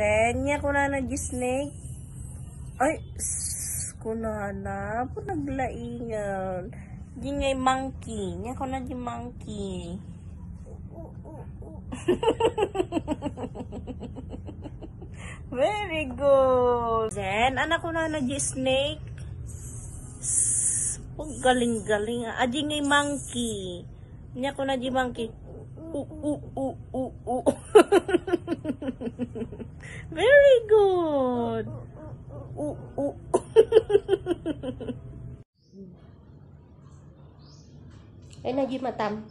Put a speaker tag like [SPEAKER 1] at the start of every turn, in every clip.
[SPEAKER 1] Tenya kunana snake. Ay, kunana po naglaingan. Di ngay monkey. Nya ko na di monkey. Very good. Then, anak ko na di snake. Galing-galing. Adi ngay monkey. Nya ko na di monkey. Very good. Ay na di matam.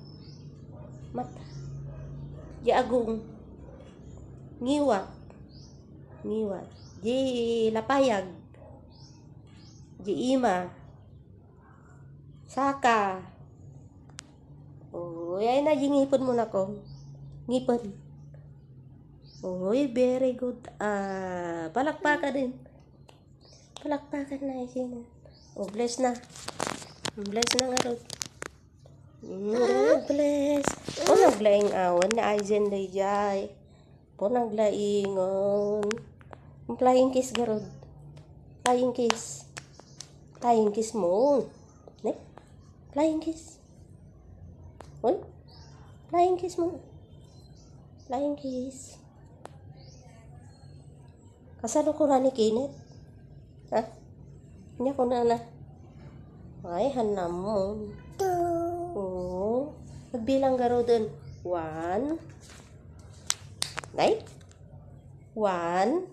[SPEAKER 1] Mata. Di agung. Ngiwat. Ngiwat. Di lapayag. Di ima. Saka. Oh, ay na di ngipon mo na ko. Ngipon. Uy, very good. Palakpakan din. Palakpakan na isin. Oh, bless na. Bless na nga ron. Bless. O naglaing awan na Aizen day jay. Po naglaingon. Flying kiss garod. Flying kiss. Flying kiss mo. Ne? Flying kiss. Uy. Flying kiss mo. Flying kiss. Kasano ko na ni Kenneth? Ha? Hindi ko na na. Ay, hanam mo. Oh. Nagbilang garo dun. 1. Right? 1.